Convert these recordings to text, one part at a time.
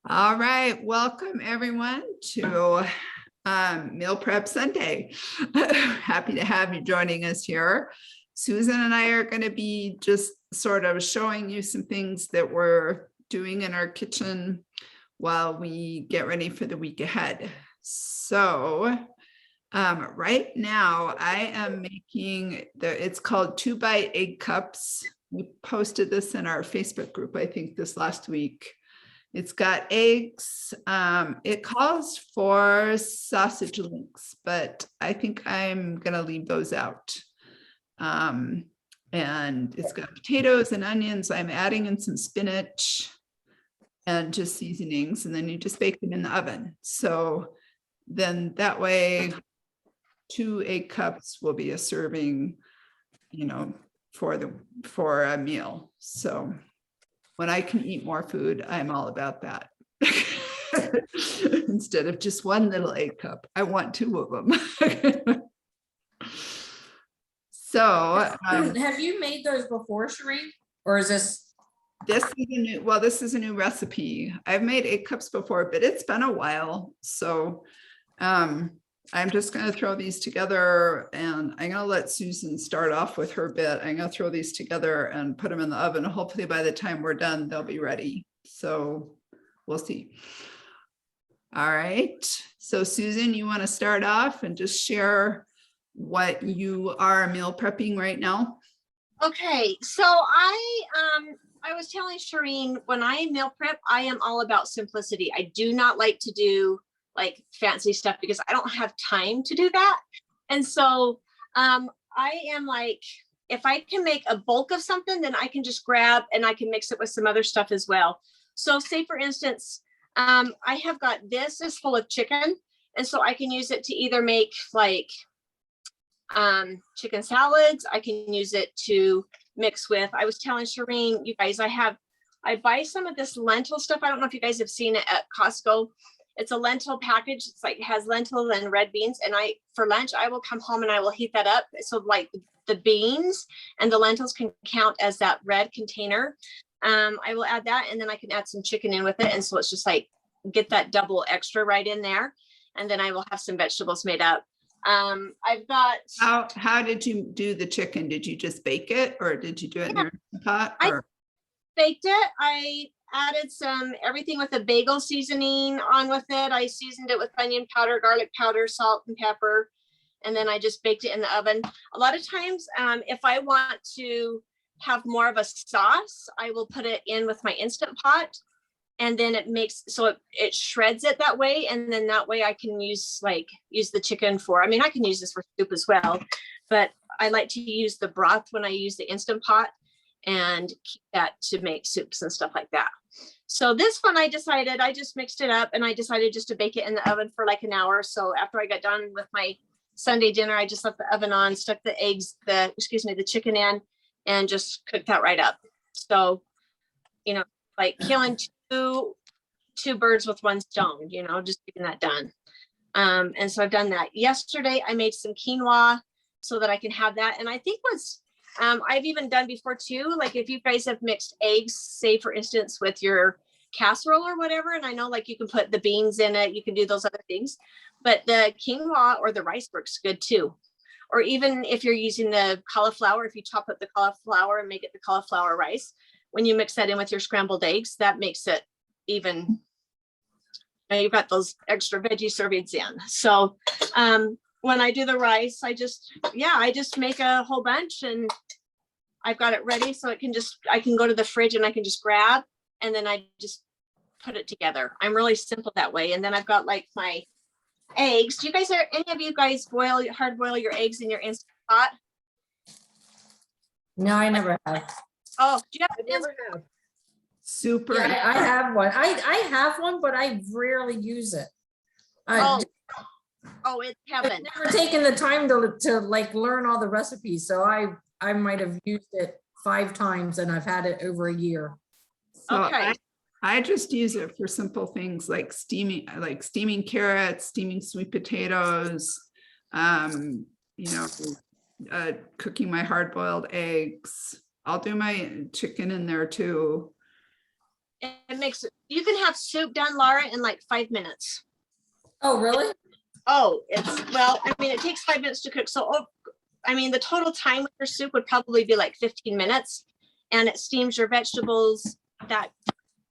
All right, welcome everyone to Meal Prep Sunday. Happy to have you joining us here. Susan and I are going to be just sort of showing you some things that we're doing in our kitchen while we get ready for the week ahead. So right now I am making it's called 2-bite egg cups. We posted this in our Facebook group, I think this last week. It's got eggs. It calls for sausage links, but I think I'm going to leave those out. And it's got potatoes and onions. I'm adding in some spinach and just seasonings, and then you just bake them in the oven. So then that way 2 egg cups will be a serving, for a meal. So when I can eat more food, I'm all about that. Instead of just one little egg cup, I want 2 of them. So have you made those before, Shereen? Or is this this is a new recipe. I've made egg cups before, but it's been a while. So I'm just going to throw these together, and I'm going to let Susan start off with her bit. I'm going to throw these together and put them in the oven. Hopefully by the time we're done, they'll be ready. So we'll see. All right. So Susan, you want to start off and just share what you are meal prepping right now? Okay. So I was telling Shereen, when I meal prep, I am all about simplicity. I do not like to do like fancy stuff because I don't have time to do that. And so I am like, if I can make a bulk of something, then I can just grab and I can mix it with some other stuff as well. So say for instance, I have got, this is full of chicken. And so I can use it to either make like chicken salads. I can use it to mix with, I was telling Shereen, you guys, I buy some of this lentil stuff. I don't know if you guys have seen it at Costco. It's a lentil package. It's like, it has lentil and red beans. And for lunch, I will come home and I will heat that up. So like the beans and the lentils can count as that red container. I will add that, and then I can add some chicken in with it. And so it's just like, get that double extra right in there. And then I will have some vegetables made up. I've got. How did you do the chicken? Did you just bake it, or did you do it in your pot? I baked it. I added everything with a bagel seasoning on with it. I seasoned it with onion powder, garlic powder, salt and pepper. And then I just baked it in the oven. A lot of times, if I want to have more of a sauce, I will put it in with my Instant Pot. And then it shreds it that way. And then that way I can use the chicken I can use this for soup as well, but I like to use the broth when I use the Instant Pot and keep that to make soups and stuff like that. So this one I just mixed it up, and I decided just to bake it in the oven for like an hour. So after I got done with my Sunday dinner, I just left the oven on, stuck the chicken in, and just cooked that right up. So, like killing two birds with one stone, just getting that done. And so I've done that. Yesterday, I made some quinoa so that I can have that. And I think I've even done before too, like if you guys have mixed eggs, say for instance, with your casserole or whatever, and I know like you can put the beans in it, you can do those other things, but the quinoa or the rice works good too. Or even if you're using the cauliflower, if you chop up the cauliflower and make it the cauliflower rice, when you mix that in with your scrambled eggs, that makes it even, you've got those extra veggie servings in. So when I do the rice, I just make a whole bunch, and I've got it ready. So I can go to the fridge and I can just grab, and then I just put it together. I'm really simple that way. And then I've got like my eggs. Any of you guys hard boil your eggs in your Instant Pot? No, I never have. Oh, do you have? I never have. Super. Yeah, I have one. I have one, but I rarely use it. It's heaven. I've never taken the time to like learn all the recipes. So I might have used it 5 times, and I've had it over a year. So okay. I just use it for simple things like steaming carrots, steaming sweet potatoes, cooking my hard-boiled eggs. I'll do my chicken in there too. It makes, you can have soup done, Laura, in like 5 minutes. Oh, really? Oh, well, I mean, it takes 5 minutes to cook. So, I mean, the total time with your soup would probably be like 15 minutes, and it steams your vegetables that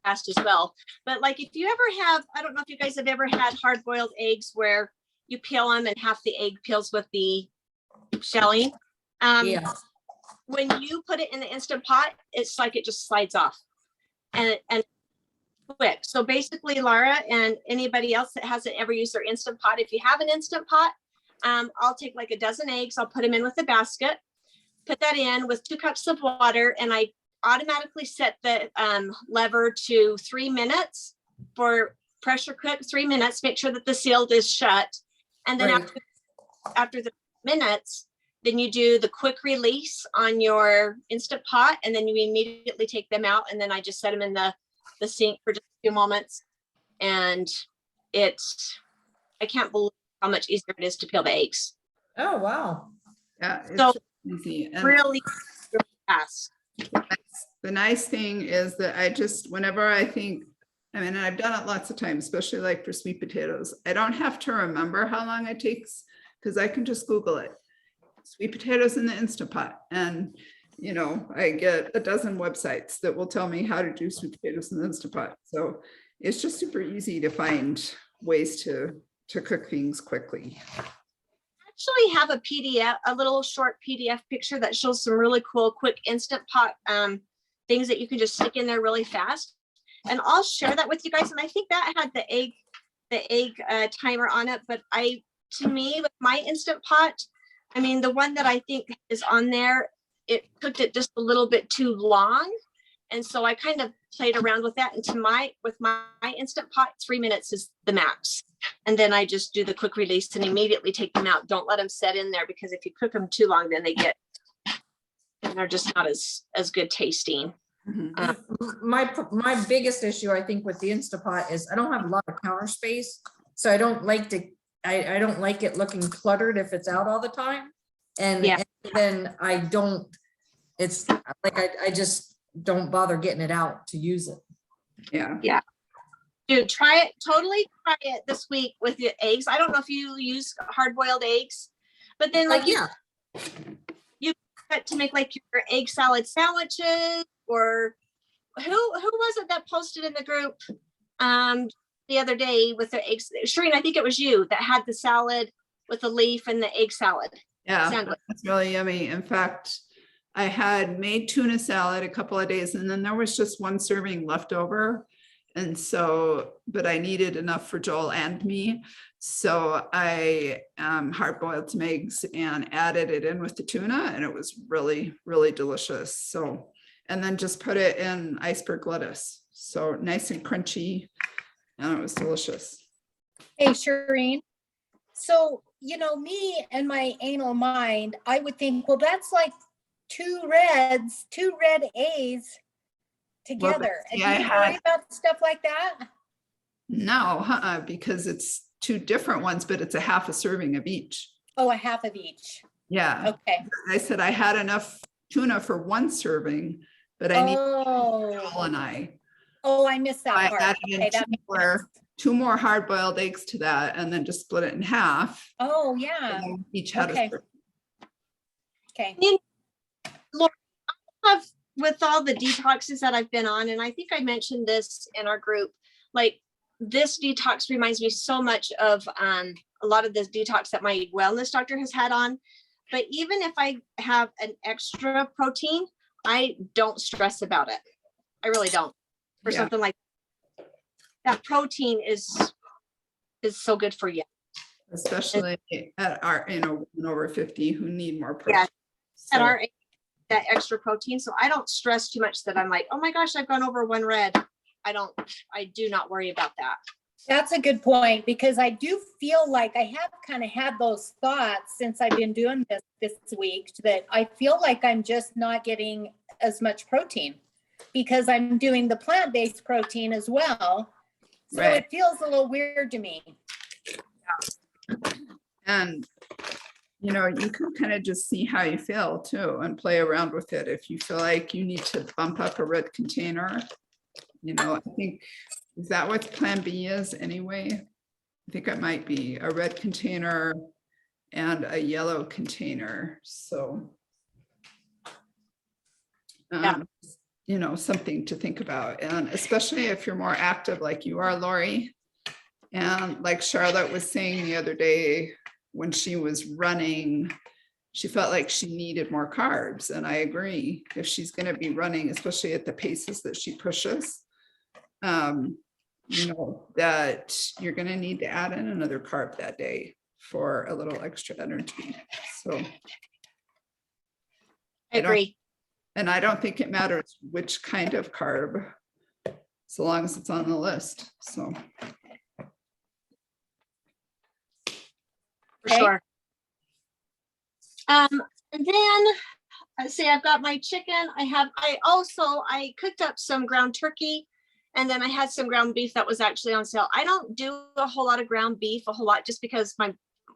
fast as well. But like, if you ever have, I don't know if you guys have ever had hard boiled eggs where you peel them and half the egg peels with the shelling. Yeah. When you put it in the Instant Pot, it's like it just slides off and quick. So basically, Laura and anybody else that hasn't ever used their Instant Pot, if you have an Instant Pot, I'll take like a dozen eggs, I'll put them in with a basket, put that in with 2 cups of water, and I automatically set the lever to 3 minutes for pressure cook, 3 minutes, make sure that the seal is shut. And then Right. after the minutes, then you do the quick release on your Instant Pot, and then you immediately take them out. And then I just set them in the sink for just a few moments. And I can't believe how much easier it is to peel the eggs. Oh, wow. Yeah, So it's easy. And really fast. the nice thing is that I just, whenever I think, I mean, I've done it lots of times, especially like for sweet potatoes. I don't have to remember how long it takes because I can just Google it. Sweet potatoes in the Instant Pot. And, you know, I get a dozen websites that will tell me how to do sweet potatoes in the Instant Pot. So it's just super easy to find ways to cook things quickly. Actually have a PDF, a little short PDF picture that shows some really cool, quick Instant Pot things that you can just stick in there really fast. And I'll share that with you guys. And I think that had the egg timer on it. But to me, with my Instant Pot, I mean, the one that I think is on there, it cooked it just a little bit too long. And so I kind of played around with that. And with my Instant Pot, 3 minutes is the max. And then I just do the quick release and immediately take them out. Don't let them set in there, because if you cook them too long, then they're just not as good tasting. Mhm. My biggest issue, I think, with the Instapot is I don't have a lot of counter space. So I don't like I don't like it looking cluttered if it's out all the time. And, Yeah. and then it's like, I just don't bother getting it out to use it. Yeah. Dude, totally try it this week with your eggs. I don't know if you use hard-boiled eggs, but then like Yeah. you got to make like your egg salad sandwiches, or who was it that posted in the group the other day with the eggs? Shireen, I think it was you that had the salad with the leaf and the egg salad. Yeah, Sandwich. that's really yummy. In fact, I had made tuna salad a couple of days and then there was just one serving left over. And so, but I needed enough for Joel and me. So I hard boiled some eggs and added it in with the tuna, and it was really, really delicious. So, and then just put it in iceberg lettuce. So nice and crunchy, and it was delicious. Hey, Shireen. So, me and my anal mind, I would think, well, that's like two red A's together. see, And I do you had- worry about stuff like that? No, because it's two different ones, but it's a half a serving of each. Oh, a half of each. Yeah, Okay. I said I had enough tuna for one serving, but I need Joel Oh, and I I missed I that part. added in Okay, that makes sense. two more hard boiled eggs to that, and then just split it in half. Oh, yeah. And then each had Okay. a serving. Okay. With all the detoxes that I've been on, and I think I mentioned this in our group, like this detox reminds me so much of a lot of the detox that my wellness doctor has had on. But even if I have an extra protein, I don't stress about it. I really don't. For Yeah. something like that, protein is so good for you. Especially at our, women over 50 who need more Yeah. protein. At So, our age, that extra protein. So I don't stress too much that I'm like, oh my gosh, I've gone over one red. I do not worry about that. That's a good point, because I do feel like I have kind of had those thoughts since I've been doing this week, that I feel like I'm just not getting as much protein because I'm doing the plant-based protein as well. So Right. it feels a little weird to me. and you can kind of just see how you feel too and play around with it. If you feel like you need to bump up a red container, you know, I think, is that what Plan B is anyway? I think it might be a red container and a yellow container, so. Yeah. You know, something to think about, and especially if you're more active like you are, Lori. And like Charlotte was saying the other day, when she was running, she felt like she needed more carbs, and I agree. If she's going to be running, especially at the paces that she pushes, you know, that you're going to need to add in another carb that day for a little extra energy. So, I don't- agree. and I don't think it matters which kind of carb, so long as it's on the list. So, For Okay. sure. And then I say I've got my chicken. I cooked up some ground turkey, and then I had some ground beef that was actually on sale. I don't do a whole lot of ground beef, a whole lot, just because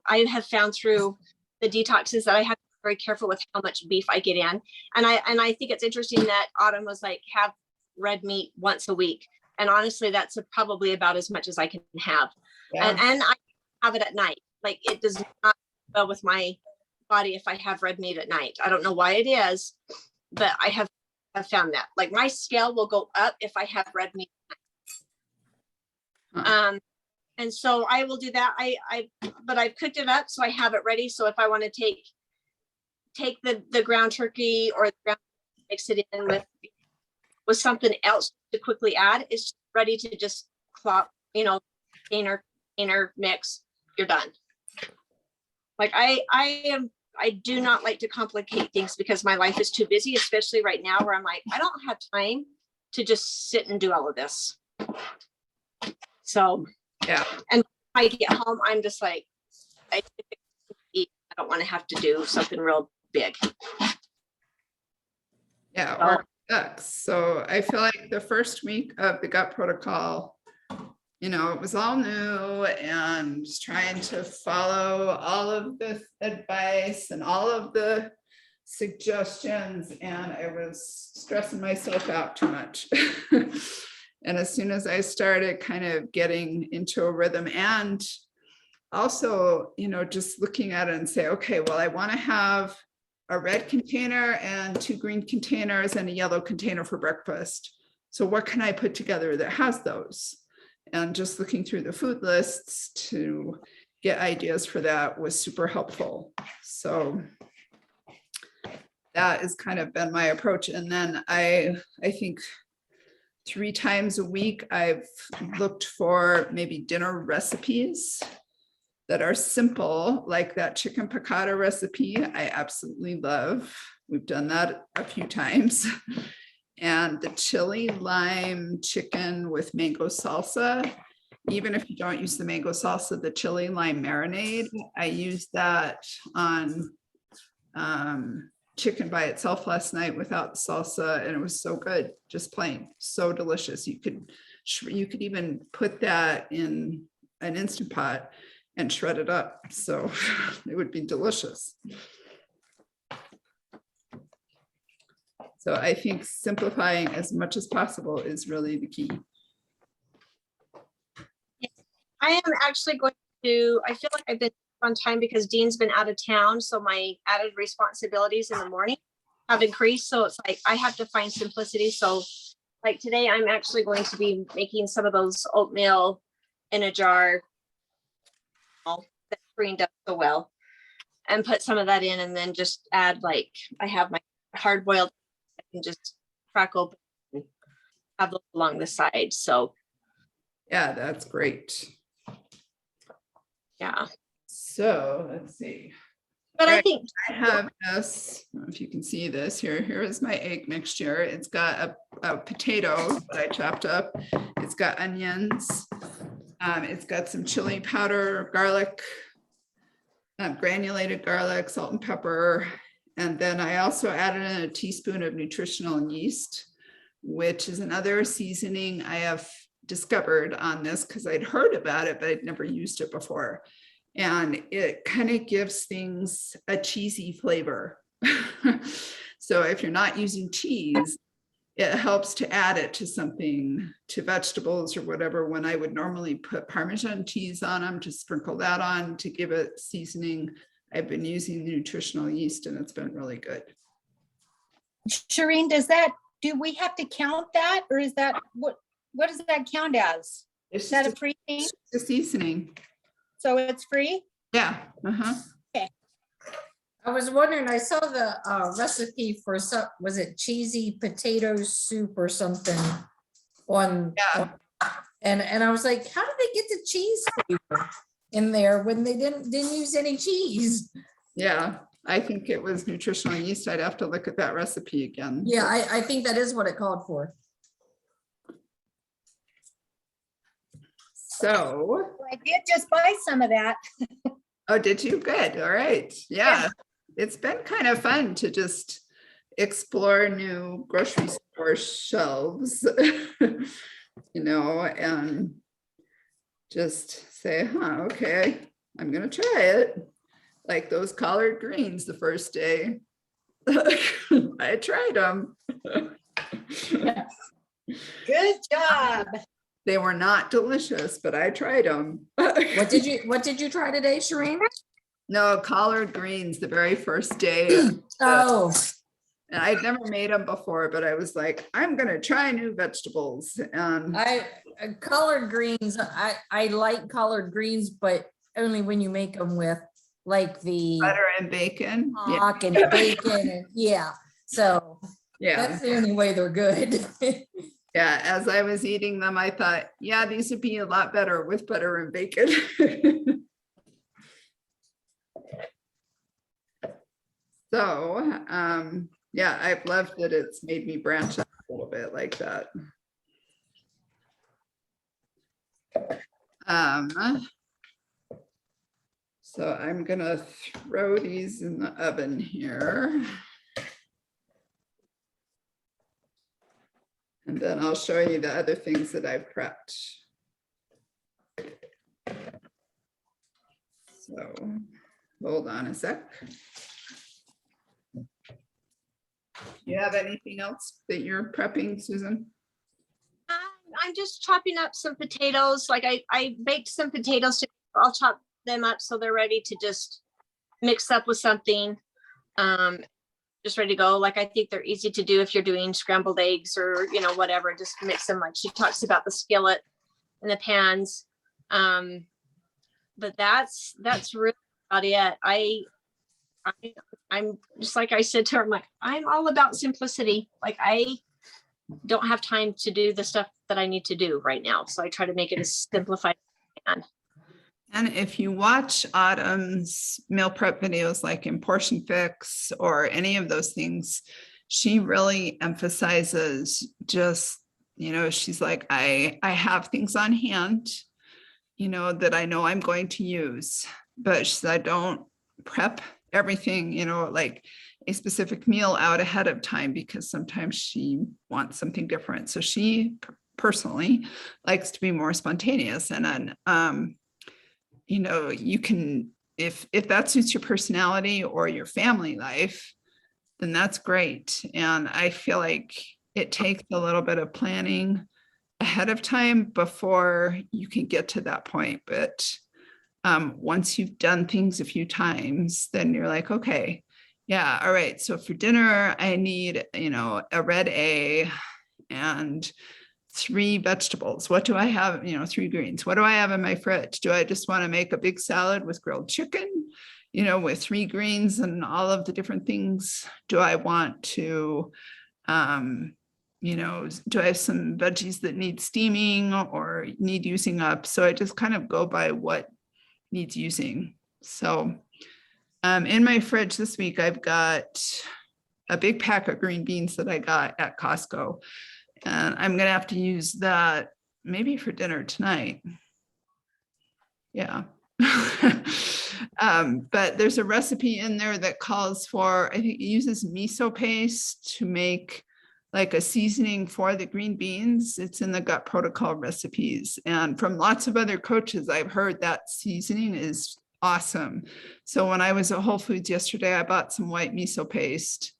I have found through the detoxes that I have to be very careful with how much beef I get in. And I think it's interesting that Autumn was like, have red meat once a week. And honestly, that's probably about as much as I can have. yeah. And I have it at night. Like, it does not go with my body if I have red meat at night. I don't know why it is, but I have found that. Like, my scale will go up if I have red meat. Huh. And so I will do that. But I've cooked it up, so I have it ready. So if I want to take the ground turkey or the ground, mix it in with something else to quickly add, it's ready to just clop, you know, container mix, you're done. Like, I do not like to complicate things because my life is too busy, especially right now where I'm like, I don't have time to just sit and do all of this. So, Yeah. and when I get home, I'm just like, I don't want to have to do something real big. Yeah, So- or ducks. So I feel like the first week of the gut protocol, you know, it was all new and just trying to follow all of the advice and all of the suggestions, and I was stressing myself out too much. And as soon as I started kind of getting into a rhythm, and also, you know, just looking at it and say, okay, well, I want to have a red container and 2 green containers and a yellow container for breakfast. So what can I put together that has those? And just looking through the food lists to get ideas for that was super helpful. So that has kind of been my approach. And then I think 3 times a week, I've looked for maybe dinner recipes that are simple, like that chicken piccata recipe. I absolutely love. We've done that a few times. And the chili lime chicken with mango salsa. Even if you don't use the mango salsa, the chili lime marinade, I used that on chicken by itself last night without the salsa, and it was so good, just plain, so delicious. You could even put that in an Instant Pot and shred it up, so it would be delicious. So I think simplifying as much as possible is really the key. I am actually going to, I feel like I've been on time because Dean's been out of town. So my added responsibilities in the morning have increased. So it's like, I have to find simplicity. So like today, I'm actually going to be making some of those oatmeal in a jar that screened up so well, and put some of that in, and then just add, like, I have my hard boiled, I can just crack open and have those along the side. So Yeah, that's great. yeah, So let's see. but I Right. think I have this, I don't know if you can see this here. Here is my egg mixture. It's got a potato that I chopped up. It's got onions. It's got some chili powder, garlic, granulated garlic, salt and pepper. And then I also added in a teaspoon of nutritional yeast, which is another seasoning I have discovered on this because I'd heard about it, but I'd never used it before. And it kind of gives things a cheesy flavor. So if you're not using cheese, it helps to add it to something, to vegetables or whatever, when I would normally put Parmesan cheese on them, to sprinkle that on to give it seasoning. I've been using nutritional yeast and it's been really good. Shireen, do we have to count that, or is that, what does that count as? It's Is that just a free thing? a seasoning. So it's free? Yeah. Uh-huh. I was wondering, I saw the recipe for some, was it cheesy potato soup or something on, Yeah. and I was like, how did they get the cheese flavor in there when they didn't use any cheese? Yeah. I think it was nutritional yeast. I'd have to look at that recipe again. Yeah, I think that is what it called for. So, I did just buy some of that. oh, did you? Good. All right. Yeah. It's been kind of fun to just explore new grocery store shelves, and just say, okay, I'm going to try it. Like those collard greens the first day. I tried them. Good job. They were not delicious, but I tried them. What did you try today, Shireen? No, collard greens the very first day. Oh, And I'd never made them before, but I was like, I'm going to try new vegetables. And collard greens, I like collard greens, but only when you make them with like the butter and bacon. Yeah. hawk and bacon and so Yeah. that's the only way they're good. Yeah. As I was eating them, I thought, yeah, these would be a lot better with butter and bacon. So, yeah, I've loved that it's made me branch out a little bit like that. So I'm gonna throw these in the oven here. And then I'll show you the other things that I've prepped. So hold on a sec. You have anything else that you're prepping, Susan? I'm just chopping up some potatoes. Like I baked some potatoes. I'll chop them up so they're ready to just mix up with something. Just ready to go. Like I think they're easy to do if you're doing scrambled eggs or whatever. Just mix them. Like she talks about the skillet and the pans. But that's really about it. I'm just like I said to her, I'm like, I'm all about simplicity. Like I don't have time to do the stuff that I need to do right now. So I try to make it as simplified as I can. And if you watch Autumn's meal prep videos like in Portion Fix or any of those things, she really emphasizes just, she's like, I have things on hand, that I know I'm going to use, but she said, I don't prep everything, like a specific meal out ahead of time because sometimes she wants something different. So she personally likes to be more spontaneous. And then, you can, if that suits your personality or your family life, then that's great. And I feel like it takes a little bit of planning ahead of time before you can get to that point. But once you've done things a few times, then you're like, okay, yeah, all right. So for dinner, I need, a red egg and 3 vegetables. What do I have? 3 greens. What do I have in my fridge? Do I just want to make a big salad with grilled chicken, with 3 greens and all of the different things? Do I want to, do I have some veggies that need steaming or need using up? So I just kind of go by what needs using. So in my fridge this week, I've got a big pack of green beans that I got at Costco. And I'm going to have to use that maybe for dinner tonight. Yeah. But there's a recipe in there that calls for, I think it uses miso paste to make like a seasoning for the green beans. It's in the Gut Protocol recipes. And from lots of other coaches, I've heard that seasoning is awesome. So when I was at Whole Foods yesterday, I bought some white miso paste.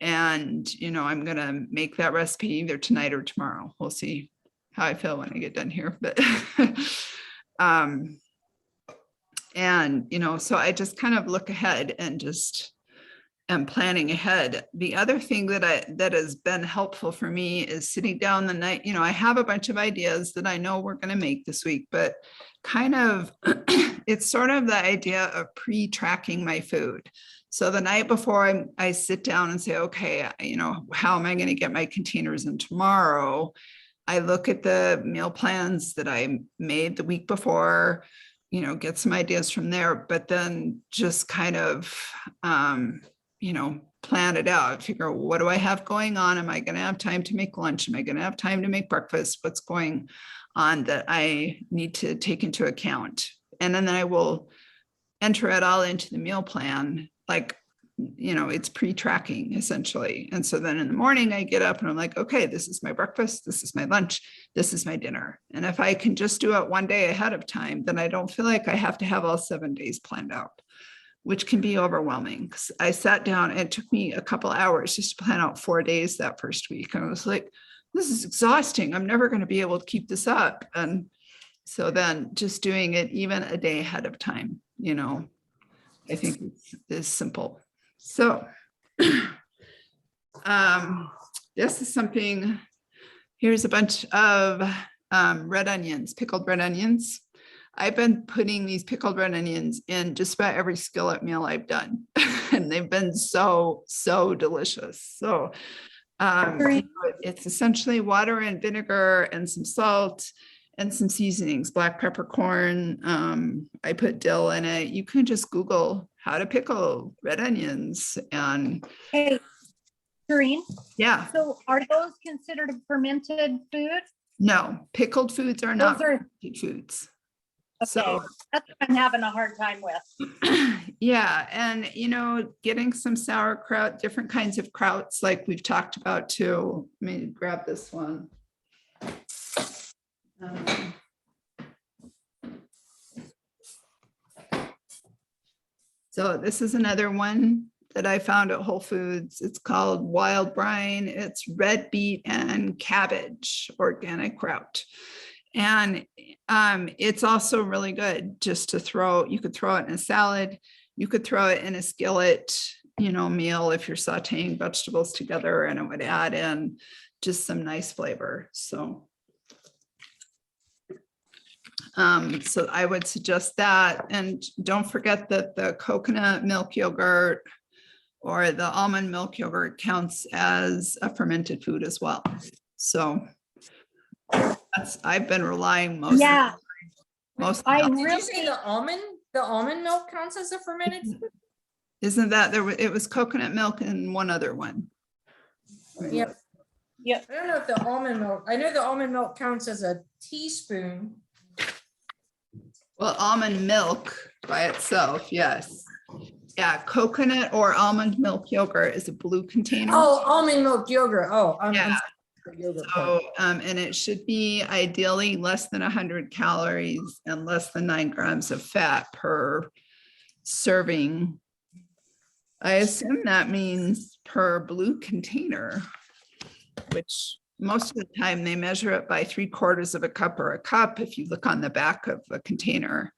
And, you know, I'm gonna make that recipe either tonight or tomorrow. We'll see how I feel when I get done here, but and, you know, so I just kind of look ahead and just am planning ahead. The other thing that has been helpful for me is sitting down the night, you know, I have a bunch of ideas that I know we're going to make this week, but kind of, it's sort of the idea of pre-tracking my food. So the night before I sit down and say, okay, you know, how am I going to get my containers in tomorrow? I look at the meal plans that I made the week before, you know, get some ideas from there, but then just kind of, you know, plan it out, figure out what do I have going on? Am I going to have time to make lunch? Am I going to have time to make breakfast? What's going on that I need to take into account? And then I will enter it all into the meal plan, like, you know, it's pre-tracking essentially. And so then in the morning I get up and I'm like, okay, this is my breakfast, this is my lunch, this is my dinner. And if I can just do it one day ahead of time, then I don't feel like I have to have all 7 days planned out, which can be overwhelming. Because I sat down and it took me a couple hours just to plan out 4 days that first week. And I was like, this is exhausting. I'm never going to be able to keep this up. And so then just doing it even a day ahead of time, you know, I think is simple. So this is something, here's a bunch of red onions, pickled red onions. I've been putting these pickled red onions in just about every skillet meal I've done. And they've been so delicious. So it's essentially water and vinegar and some salt and some seasonings, black peppercorn. I put dill in it. You can just Google how to pickle red onions and Hey, Doreen, yeah, so are those considered a fermented food? no, pickled foods are not Those are, fermented foods. okay, So that's what I'm having a hard time with. yeah, and you know, getting some sauerkraut, different kinds of krauts like we've talked about too. Let me grab this one. So this is another one that I found at Whole Foods. It's called Wild Brine. It's red beet and cabbage, organic kraut. And it's also really good just to throw, you could throw it in a salad. You could throw it in a skillet, you know, meal if you're sauteing vegetables together, and it would add in just some nice flavor. So I would suggest that. And don't forget that the coconut milk yogurt or the almond milk yogurt counts as a fermented food as well. So I've been relying most. Yeah. I Did you really, say the almond milk counts as a fermented food? Isn't that it was coconut milk and one other one. Yeah. yeah, I don't know if the almond milk, I know the almond milk counts as a teaspoon. Well, almond milk by itself, yes. Yeah, coconut or almond milk yogurt is a blue container. Oh, almond milk yogurt. Oh, Yeah. yogurt part. So, and it should be ideally less than 100 calories and less than 9 grams of fat per serving. I assume that means per blue container, which most of the time they measure it by 3/4 of a cup or a cup if you look on the back of a container.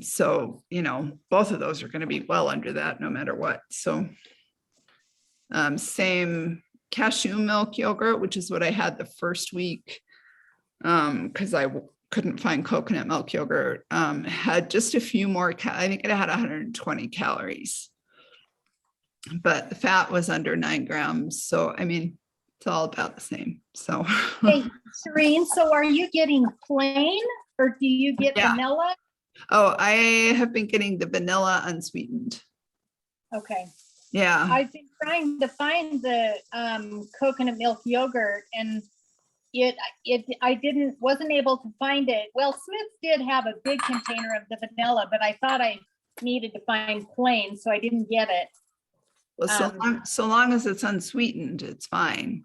So, you know, both of those are going to be well under that no matter what. So same cashew milk yogurt, which is what I had the first week because I couldn't find coconut milk yogurt, had just a few more, I think it had 120 calories, but the fat was under 9 grams. So, I mean, it's all about the same. So, hey, Serene, so are you getting plain or do you get Yeah. vanilla? oh, I have been getting the vanilla unsweetened. Okay, Yeah. I've been trying to find the coconut milk yogurt and I wasn't able to find it. Well, Smith did have a big container of the vanilla, but I thought I needed to find plain, so I didn't get it. Well, so long as it's unsweetened, it's fine.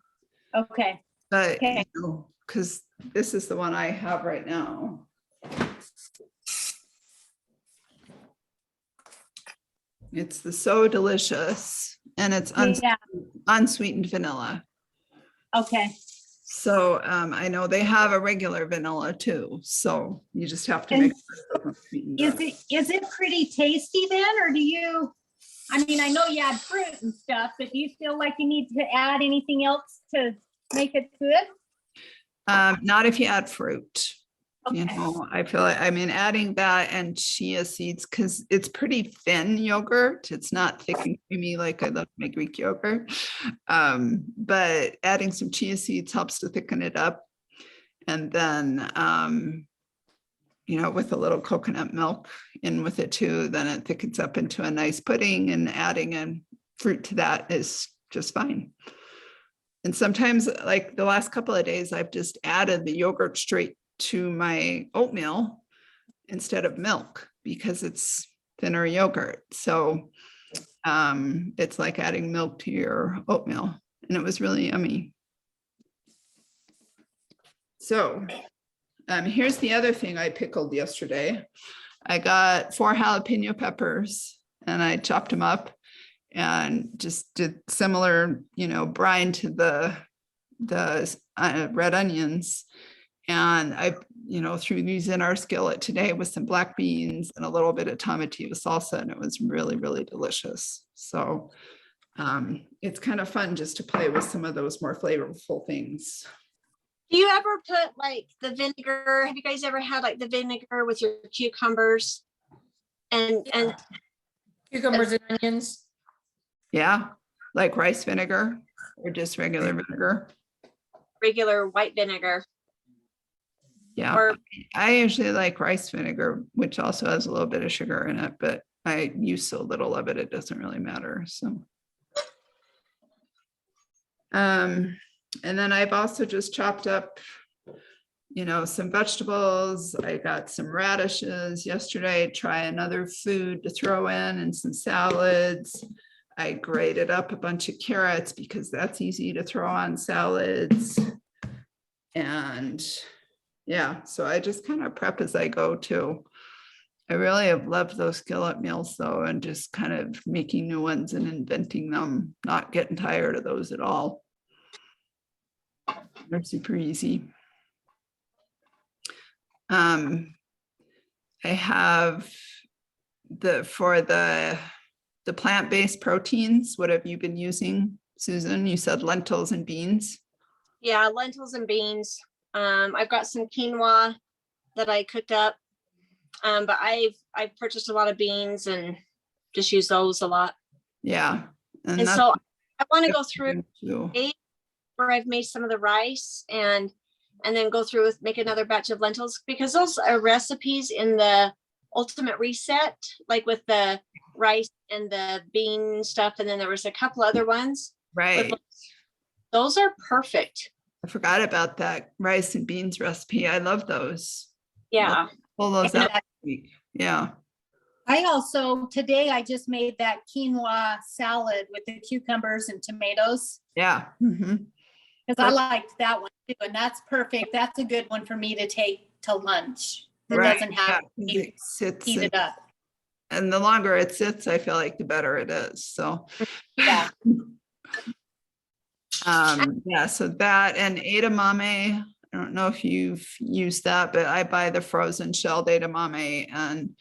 Okay, But, Okay. you know, because this is the one I have right now. It's the So Delicious. and it's Yeah, unsweetened vanilla. okay. So I know they have a regular vanilla too, so you just have to And make. sure it doesn't sweeten it. Is it pretty tasty then, or do you, I mean, I know you add fruit and stuff, but do you feel like you need to add anything else to make it good? Not if you add fruit. You Okay. know, I feel like, I mean, adding that and chia seeds, because it's pretty thin yogurt. It's not thick and creamy like I love my Greek yogurt. But adding some chia seeds helps to thicken it up. And then, you know, with a little coconut milk in with it too, then it thickens up into a nice pudding, and adding in fruit to that is just fine. And sometimes, like the last couple of days, I've just added the yogurt straight to my oatmeal instead of milk because it's thinner yogurt. So it's like adding milk to your oatmeal, and it was really yummy. So here's the other thing I pickled yesterday. I got 4 jalapeno peppers and I chopped them up and just did similar, you know, brine to the red onions. And I, you know, threw these in our skillet today with some black beans and a little bit of tomatillo salsa, and it was really, really delicious. So it's kind of fun just to play with some of those more flavorful things. Do you ever put like the vinegar? Have you guys ever had like the vinegar with your cucumbers and Cucumbers and onions. Yeah, like rice vinegar or just regular vinegar. regular white vinegar? Yeah, Or I usually like rice vinegar, which also has a little bit of sugar in it, but I use so little of it, it doesn't really matter. So. And then I've also just chopped up, you know, some vegetables. I got some radishes yesterday, try another food to throw in, and some salads. I grated up a bunch of carrots because that's easy to throw on salads. And yeah, so I just kind of prep as I go too. I really have loved those skillet meals though, and just kind of making new ones and inventing them, not getting tired of those at all. They're super easy. I have for the plant-based proteins. What have you been using, Susan? You said lentils and beans. yeah, lentils and beans. I've got some quinoa that I cooked up. But I've purchased a lot of beans and just use those a lot. Yeah. And that's so I want to go through too. where I've made some of the rice and then go through with make another batch of lentils, because those are recipes in the Ultimate Reset, like with the rice and the bean stuff. And then there was a couple other ones. Right. Those are perfect. I forgot about that rice and beans recipe. I love those. Yeah. Pull those Yeah. out this week. Yeah. I also, today I just made that quinoa salad with the cucumbers and tomatoes, Yeah. Mhm. because I liked that one too, and that's perfect. That's a good one for me to take to lunch. It Right, doesn't have to yeah, be it sits heated up. and the longer it sits, I feel like the better it is. So. Yeah. Yeah, so that and edamame, I don't know if you've used that, but I buy the frozen shelled edamame, and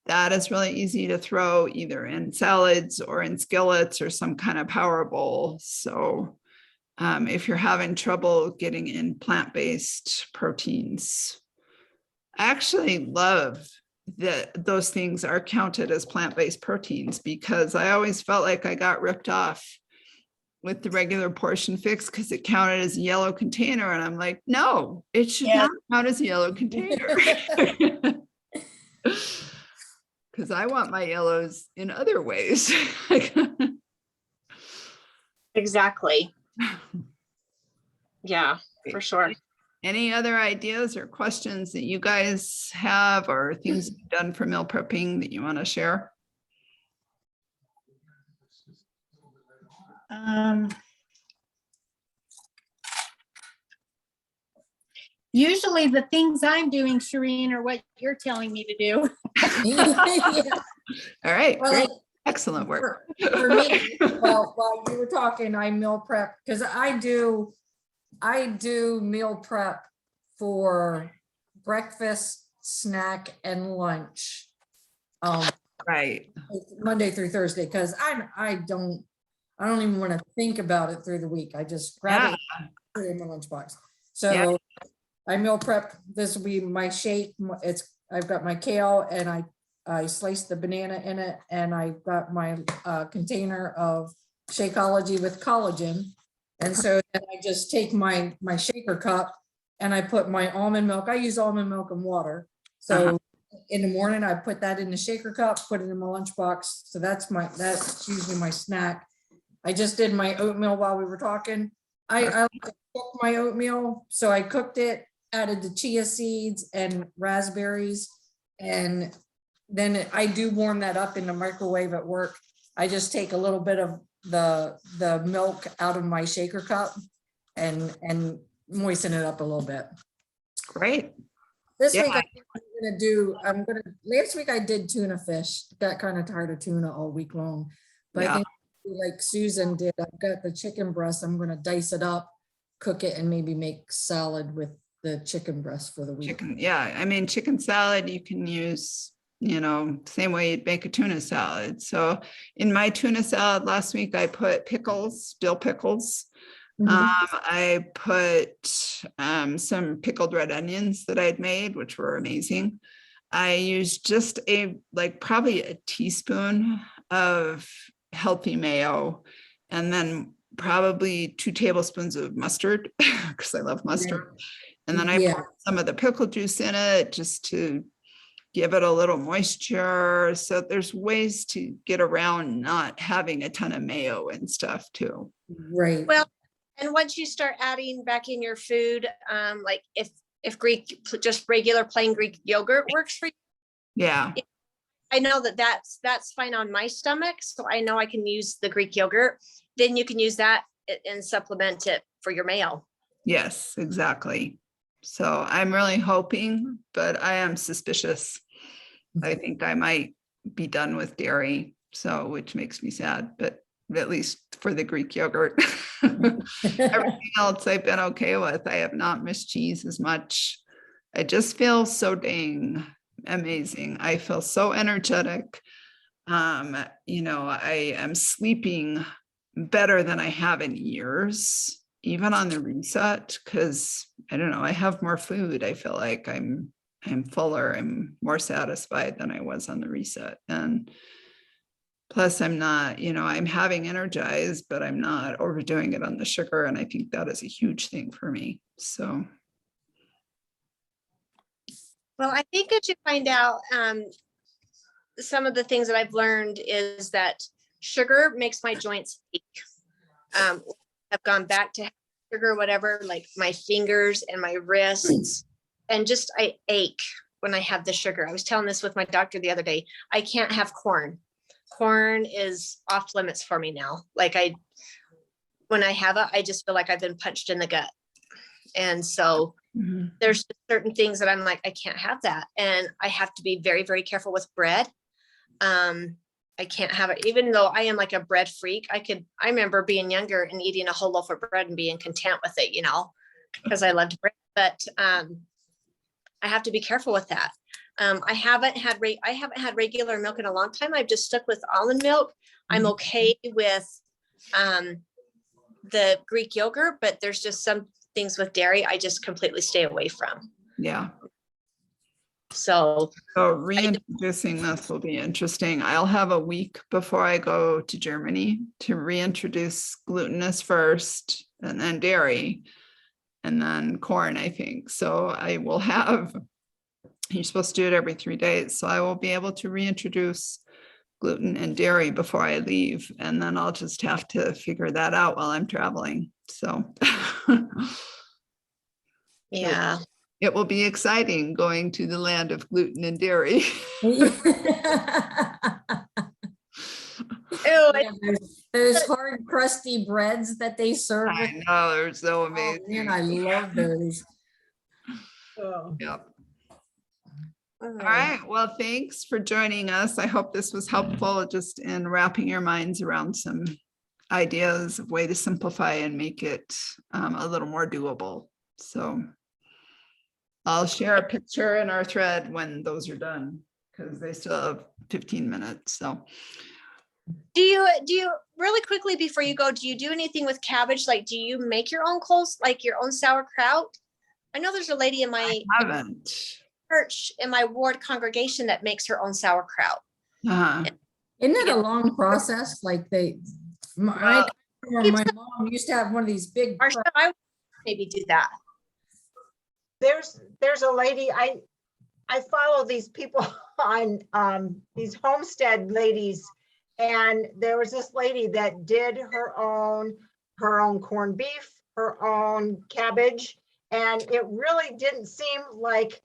that is really easy to throw either in salads or in skillets or some kind of power bowl. So if you're having trouble getting in plant-based proteins, I actually love that those things are counted as plant-based proteins, because I always felt like I got ripped off with the regular portion fix because it counted as a yellow container. And I'm like, no, it should Yeah. not count as a yellow container. Because I want my yellows in other ways. Exactly. Yeah, for sure. Any other ideas or questions that you guys have, or things you've done for meal prepping that you want to share? Usually the things I'm doing, Shireen, are what you're telling me to do. All right. Well, Great. Excellent work. For me, well, while you were talking, I meal prep, because I do meal prep for breakfast, snack, and lunch. Right. Monday through Thursday, because I don't even want to think about it through the week. I just grab Yeah. it, put it in my lunchbox. Yeah. So I meal prep, this will be my shake. I've got my kale and I sliced the banana in it, and I've got my container of Shakeology with collagen. And so then I just take my shaker cup and I put my almond milk. I use almond milk and water. So in the morning, I put that in the shaker cup, put it in my lunchbox. So that's usually my snack. I just did my oatmeal while we were talking. I like to cook my oatmeal. So I cooked it, added the chia seeds and raspberries. And then I do warm that up in the microwave at work. I just take a little bit of the milk out of my shaker cup and moisten it up a little bit. Great. This Yeah. week last week I did tuna fish. Got kind of tired of tuna all week long. But Yeah. I think like Susan did, I've got the chicken breast. I'm gonna dice it up, cook it, and maybe make salad with the chicken breast for the week. Chicken, yeah, I mean, chicken salad, you can use, same way you'd make a tuna salad. So in my tuna salad last week, I put pickles, dill pickles. Mhm. I put some pickled red onions that I'd made, which were amazing. I used just probably a teaspoon of healthy mayo, and then probably 2 tablespoons of mustard, because I love mustard. And then I Yeah. poured some of the pickle juice in it just to give it a little moisture. So there's ways to get around not having a ton of mayo and stuff too. Right. Well, and once you start adding back in your food, like if Greek, just regular plain Greek yogurt works for you, Yeah. I know that's fine on my stomach. So I know I can use the Greek yogurt. Then you can use that and supplement it for your mayo. Yes, exactly. So I'm really hoping, but I am suspicious. I think I might be done with dairy, so which makes me sad, but at least for the Greek yogurt. Everything else I've been okay with. I have not missed cheese as much. I just feel so dang amazing. I feel so energetic. I am sleeping better than I have in years, even on the reset, because I don't know, I have more food. I feel like I'm fuller, I'm more satisfied than I was on the reset. And plus I'm not, I'm having energized, but I'm not overdoing it on the sugar. And I think that is a huge thing for me. So. Well, I think as you find out, some of the things that I've learned is that sugar makes my joints ache. I've gone back to sugar, whatever, like my fingers and my wrists, and just I ache when I have the sugar. I was telling this with my doctor the other day. I can't have corn. Corn is off limits for me now. Like when I have it, I just feel like I've been punched in the gut. And so there's certain things that I'm like, I can't have that. And I have to be very, very careful with bread. I can't have it, even though I am like a bread freak. I remember being younger and eating a whole loaf of bread and being content with it, because I loved bread, but, I have to be careful with that. I haven't had regular milk in a long time. I've just stuck with almond milk. I'm okay with, the Greek yogurt, but there's just some things with dairy I just completely stay away from. Yeah. So reintroducing this will be interesting. I'll have a week before I go to Germany to reintroduce glutinous first, and then dairy, and then corn, I think. So I will have, you're supposed to do it every 3 days. So I will be able to reintroduce gluten and dairy before I leave. And then I'll just have to figure that out while I'm traveling. So yeah. It will be exciting going to the land of gluten and dairy. Those hard crusty breads that they serve. I know, they're so Oh, amazing. man, I love those. Yep. All right, well, thanks for joining us. I hope this was helpful just in wrapping your minds around some ideas of way to simplify and make it a little more doable. So I'll share a picture in our thread when those are done, because they still have 15 minutes, so. Do you really quickly before you go, do you do anything with cabbage? Like, do you make your own like your own sauerkraut? I know there's a lady in my Haven't. church, in my ward congregation that makes her own sauerkraut. Isn't it a long process? Like my mom used to have one of these big. Marcia, I would maybe do that. There's a lady, I follow these people on these homestead ladies. And there was this lady that did her own corned beef, her own cabbage. And it really didn't seem like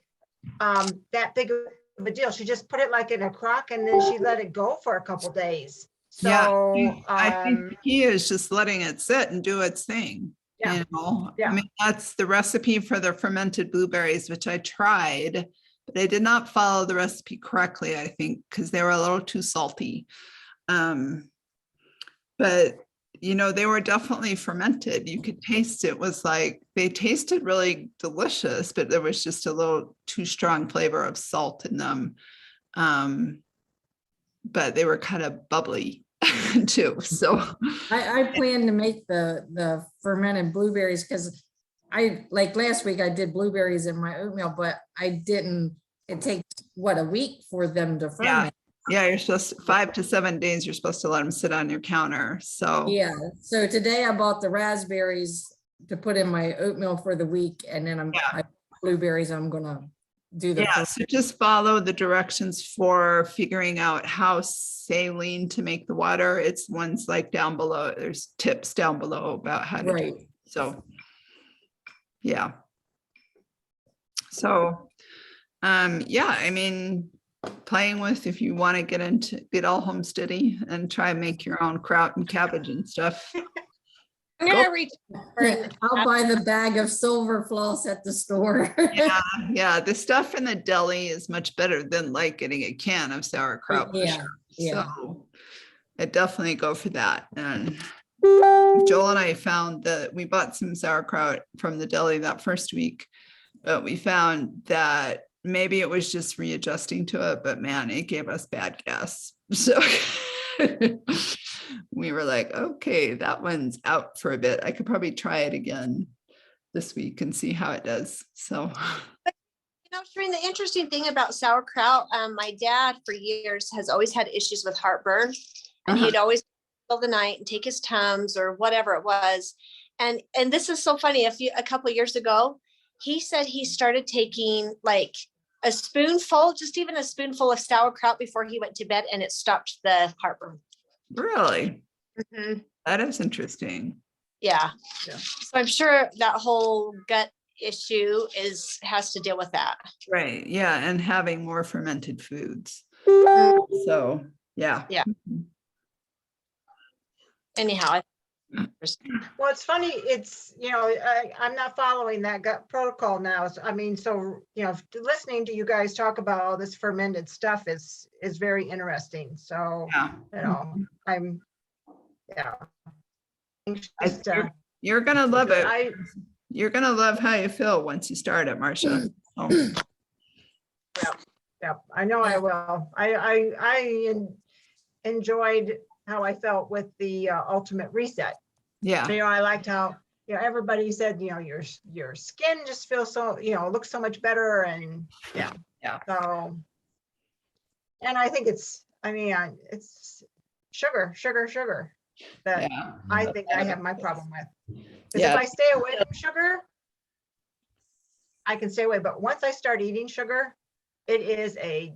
that big of a deal. She just put it like in a crock and then she let it go for a couple days. Yeah, So, I think the key is just letting it sit and do its thing. Yeah. You know, Yeah. I mean, that's the recipe for the fermented blueberries, which I tried, but I did not follow the recipe correctly, I think, because they were a little too salty. But you know, they were definitely fermented. You could taste it was like they tasted really delicious, but there was just a little too strong flavor of salt in them. But they were kind of bubbly too. So I plan to make the fermented blueberries because like last week I did blueberries in my oatmeal, but I didn't, it takes what, a week for them to ferment. yeah, you're supposed to 5 to 7 days, you're supposed to let them sit on your counter. So Yeah, so today I bought the raspberries to put in my oatmeal for the week, and then blueberries I'm gonna do the. yeah, so just follow the directions for figuring out how saline to make the water. It's ones like down below. There's tips down below about how to do Right. it. So yeah. So yeah, I mean, playing with, if you want to get all homesteady and try and make your own kraut and cabbage and stuff. I'm gonna reach. I'll buy the bag of silver floss at the store. Yeah, the stuff in the deli is much better than like getting a can of sauerkraut. for Yeah, sure. yeah. So I definitely go for that. And Joel and I found that we bought some sauerkraut from the deli that first week, but we found that maybe it was just readjusting to it, but man, it gave us bad gas. So we were like, okay, that one's out for a bit. I could probably try it again this week and see how it does. So, You know, Shereen, the interesting thing about sauerkraut, my dad for years has always had issues with heartburn, and he'd always middle of the night and take his Tums or whatever it was. And this is so funny. A couple of years ago, he said he started taking like a spoonful, just even a spoonful of sauerkraut before he went to bed, and it stopped the heartburn. really, Mhm. that is interesting. Yeah. Yeah. So I'm sure that whole gut issue has to deal with that. Right. Yeah. And having more fermented foods. So, yeah. Yeah. Anyhow, well, it's funny, it's, I'm not following that gut protocol now. I mean, so, listening to you guys talk about all this fermented stuff is very interesting. So, Yeah. yeah. You're going to love it. You're going to love how you feel once you start it, Marcia. So, Yeah, I know I will. I enjoyed how I felt with the ultimate reset. yeah. I liked how, everybody said, your skin just feels so, looks so much better, and yeah. So, and I think it's sugar that Yeah. I think I have my problem with. Because Yeah. if I stay away from sugar, I can stay away. But once I start eating sugar, it is a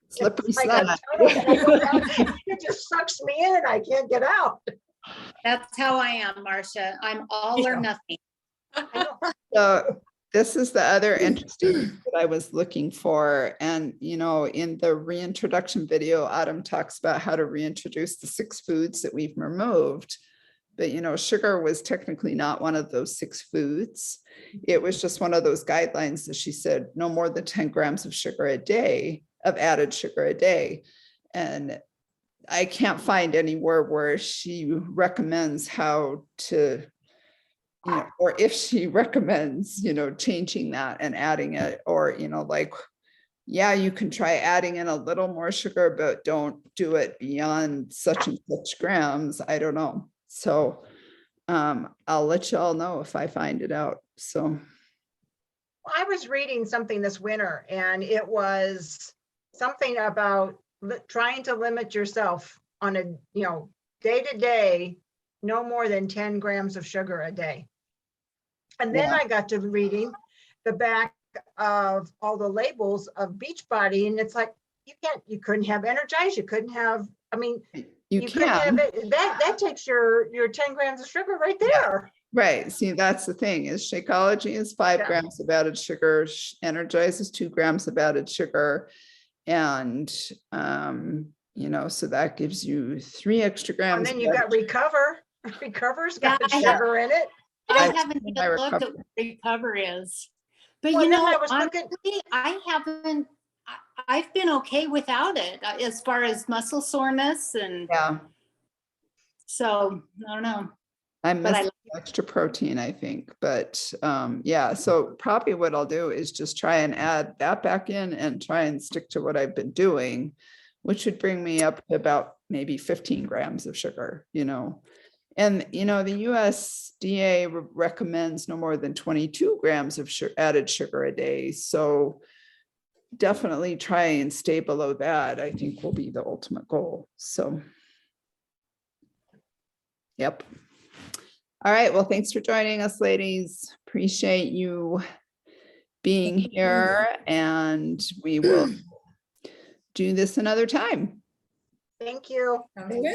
Slippery it's like a slide. tunnel. It just sucks me in and I can't get out. That's how I am, Marcia. I'm all or Yeah. nothing. I know. So this is the other interesting thing that I was looking for. And, in the reintroduction video, Autumn talks about how to reintroduce the 6 foods that we've removed. but sugar was technically not one of those 6 foods. It was just one of those guidelines that she said no more than 10 grams of sugar a day, of added sugar a day. And I can't find anywhere where she recommends how to, or if she recommends, changing that and adding it, or, like, yeah, you can try adding in a little more sugar, but don't do it beyond such and such grams. I don't know. So I'll let you all know if I find it out. So I was reading something this winter and it was something about trying to limit yourself on a, day to day, no more than 10 grams of sugar a day. And then Yeah. I got to reading the back of all the labels of Beachbody, and it's like, you couldn't have Energize, you couldn't have, you couldn't have can. it. That takes your 10 grams of sugar right there. Right. See, that's the thing is Shakeology is 5 Yeah. grams of added sugar. Energize is 2 grams of added sugar. And, so that gives you 3 extra And grams. then of you got added- Recover. Recover's got Yeah, I have- sugar in it. I I- haven't I even looked at recover. what Recover is. But Well, you then know, I was looking- honestly, I haven't, I've been okay without it as far as muscle soreness, and Yeah. so, I don't know. I'm But I missing extra protein, I think, but yeah, so probably what I'll do is just try and add that back in and try and stick to what I've been doing, which would bring me up to about maybe 15 grams of sugar, And, the USDA recommends no more than 22 grams of added sugar a day. So definitely try and stay below that, I think will be the ultimate goal. So. Yep. All right. Well, thanks for joining us, ladies. Appreciate you being here, and we will do this another time. Thank you. Sounds good.